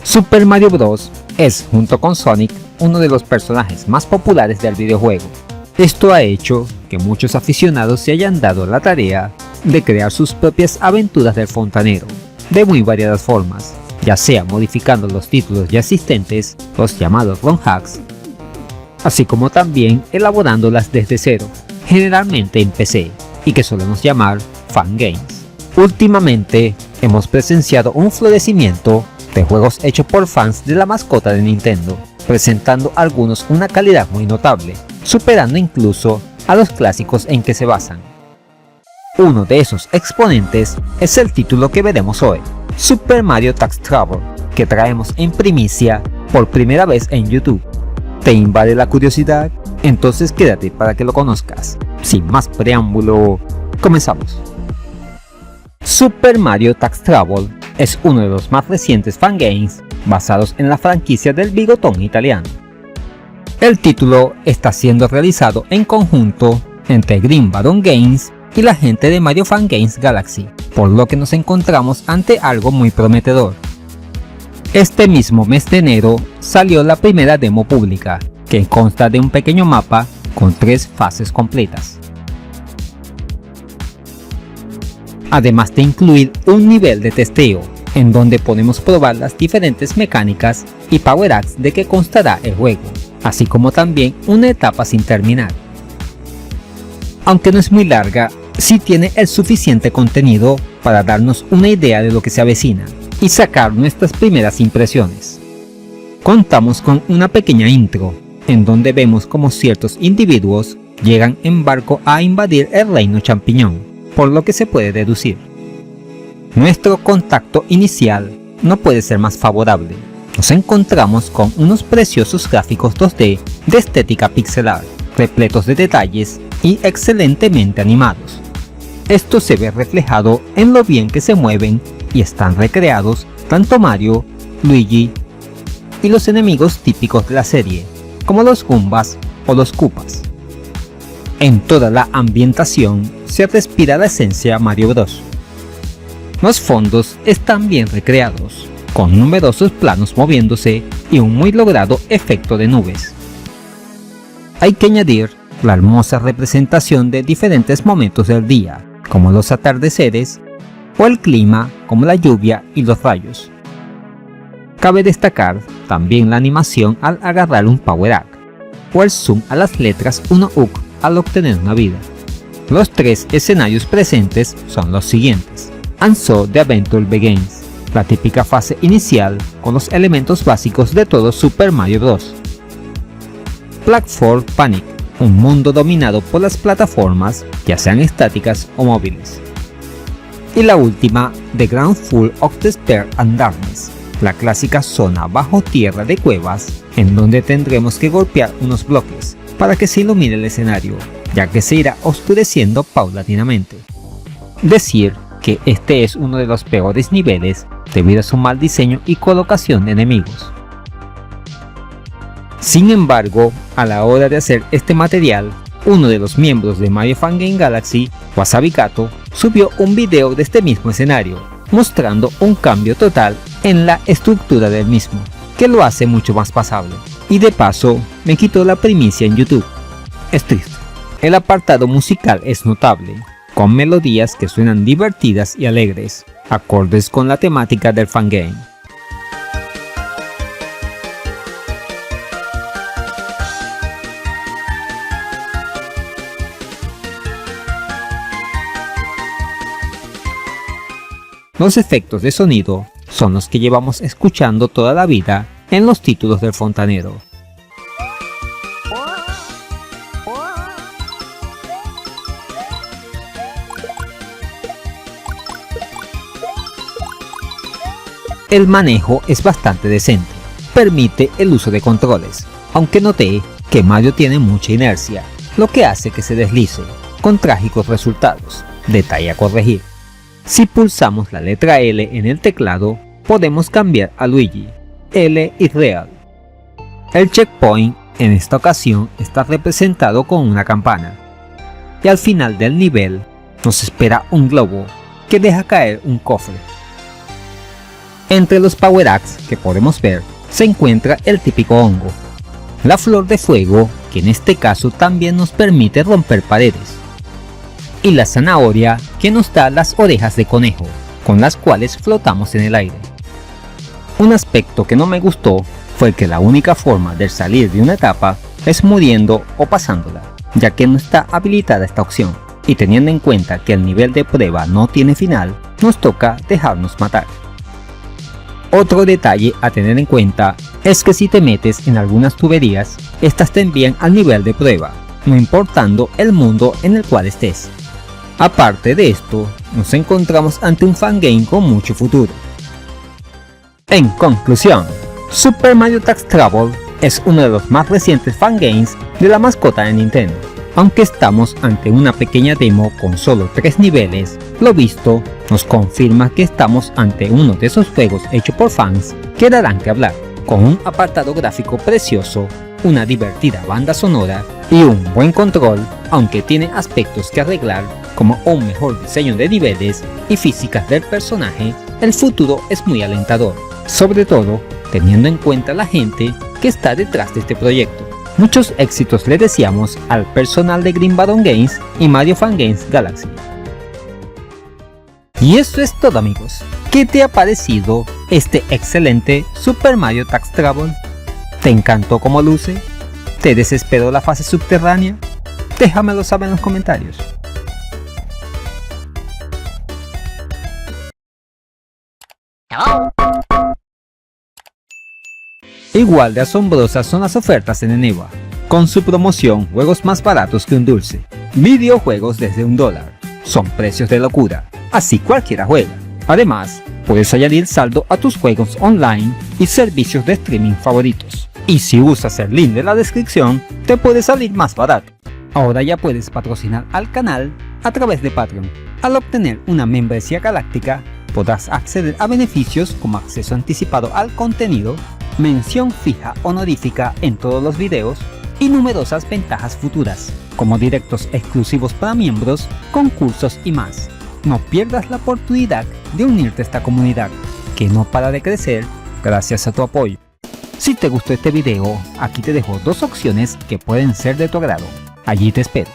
Super Mario Bros. Es, junto con Sonic, uno de los personajes más populares del videojuego. Esto ha hecho que muchos aficionados se hayan dado la tarea de crear sus propias aventuras del fontanero, de muy variadas formas, ya sea modificando los títulos ya existentes, los llamados ROM hacks, así como también elaborándolas desde cero, generalmente en PC, y que solemos llamar fangames. Últimamente hemos presenciado un florecimiento de juegos hechos por fans de la mascota de Nintendo, presentando algunos una calidad muy notable, superando incluso a los clásicos en que se basan. Uno de esos exponentes es el título que veremos hoy, Super Mario Tax Travel, que traemos en primicia por primera vez en YouTube. ¿Te invade la curiosidad? Entonces quédate para que lo conozcas. Sin más preámbulo, comenzamos. Super Mario Tax Travel es uno de los más recientes fangames basados en la franquicia del bigotón italiano. El título está siendo realizado en conjunto entre Green Baron Games y la gente de Mario Fan Games Galaxy, por lo que nos encontramos ante algo muy prometedor. Este mismo mes de enero salió la primera demo pública, que consta de un pequeño mapa con 3 fases completas, además de incluir un nivel de testeo, en donde podemos probar las diferentes mecánicas y power-ups de que constará el juego, así como también una etapa sin terminar. Aunque no es muy larga, sí tiene el suficiente contenido para darnos una idea de lo que se avecina y sacar nuestras primeras impresiones. Contamos con una pequeña intro, en donde vemos cómo ciertos individuos llegan en barco a invadir el reino champiñón, por lo que se puede deducir. Nuestro contacto inicial no puede ser más favorable. Nos encontramos con unos preciosos gráficos 2D de estética pixelar, repletos de detalles y excelentemente animados. Esto se ve reflejado en lo bien que se mueven y están recreados tanto Mario, Luigi y los enemigos típicos de la serie, como los Goombas o los Koopas. En toda la ambientación se respira la esencia Mario Bros. Los fondos están bien recreados, con numerosos planos moviéndose y un muy logrado efecto de nubes. Hay que añadir la hermosa representación de diferentes momentos del día, como los atardeceres, o el clima, como la lluvia y los rayos. Cabe destacar también la animación al agarrar un power-up, o el zoom a las letras 1UC al obtener una vida. Los 3 escenarios presentes son los siguientes. And so the adventure begins, la típica fase inicial con los elementos básicos de todo Super Mario Bros. Platform Panic, un mundo dominado por las plataformas, ya sean estáticas o móviles. Y la última, The Ground Full of Despair and Darkness, la clásica zona bajo tierra de cuevas, en donde tendremos que golpear unos bloques para que se ilumine el escenario, ya que se irá oscureciendo paulatinamente. Decir que este es uno de los peores niveles debido a su mal diseño y colocación de enemigos. Sin embargo, a la hora de hacer este material, uno de los miembros de Mario Fan Game Galaxy, Wasabi Kato, subió un video de este mismo escenario, mostrando un cambio total en la estructura del mismo, que lo hace mucho más pasable. Y de paso, me quitó la primicia en YouTube. Es triste. El apartado musical es notable, con melodías que suenan divertidas y alegres, acordes con la temática del fangame. Los efectos de sonido son los que llevamos escuchando toda la vida en los títulos del fontanero. El manejo es bastante decente, permite el uso de controles, aunque noté que Mario tiene mucha inercia, lo que hace que se deslice, con trágicos resultados, detalle a corregir. Si pulsamos la letra L en el teclado, podemos cambiar a Luigi, L y Real. El checkpoint en esta ocasión está representado con una campana, y al final del nivel nos espera un globo que deja caer un cofre. Entre los Power-Ups que podemos ver se encuentra el típico hongo, la flor de fuego, que en este caso también nos permite romper paredes, y la zanahoria, que nos da las orejas de conejo, con las cuales flotamos en el aire. Un aspecto que no me gustó fue que la única forma de salir de una etapa es muriendo o pasándola, ya que no está habilitada esta opción, y teniendo en cuenta que el nivel de prueba no tiene final, nos toca dejarnos matar. Otro detalle a tener en cuenta es que si te metes en algunas tuberías, estas te envían al nivel de prueba, no importando el mundo en el cual estés. Aparte de esto, nos encontramos ante un fangame con mucho futuro. En conclusión, Super Mario Tax Travel es uno de los más recientes fangames de la mascota de Nintendo. Aunque estamos ante una pequeña demo con solo 3 niveles, lo visto nos confirma que estamos ante uno de esos juegos hechos por fans que darán que hablar, con un apartado gráfico precioso, una divertida banda sonora y un buen control, aunque tiene aspectos que arreglar como un mejor diseño de niveles y físicas del personaje. El futuro es muy alentador, sobre todo teniendo en cuenta la gente que está detrás de este proyecto. Muchos éxitos le deseamos al personal de Green Baron Games y Mario Fan Games Galaxy. Y eso es todo, amigos. ¿Qué te ha parecido este excelente Super Mario Tax Travel? ¿Te encantó cómo luce? ¿Te desesperó la fase subterránea? Déjamelo saber en los comentarios. Igual de asombrosas son las ofertas en Eneba, con su promoción juegos más baratos que un dulce, videojuegos desde $1, son precios de locura, así cualquiera juega. Además, puedes añadir saldo a tus juegos online y servicios de streaming favoritos. Y si usas el link de la descripción, te puede salir más barato. Ahora ya puedes patrocinar al canal a través de Patreon. Al obtener una membresía galáctica, podrás acceder a beneficios como acceso anticipado al contenido, mención fija honorífica en todos los videos y numerosas ventajas futuras, como directos exclusivos para miembros, concursos y más. No pierdas la oportunidad de unirte a esta comunidad, que no para de crecer gracias a tu apoyo. Si te gustó este video, aquí te dejo 2 opciones que pueden ser de tu agrado. Allí te espero.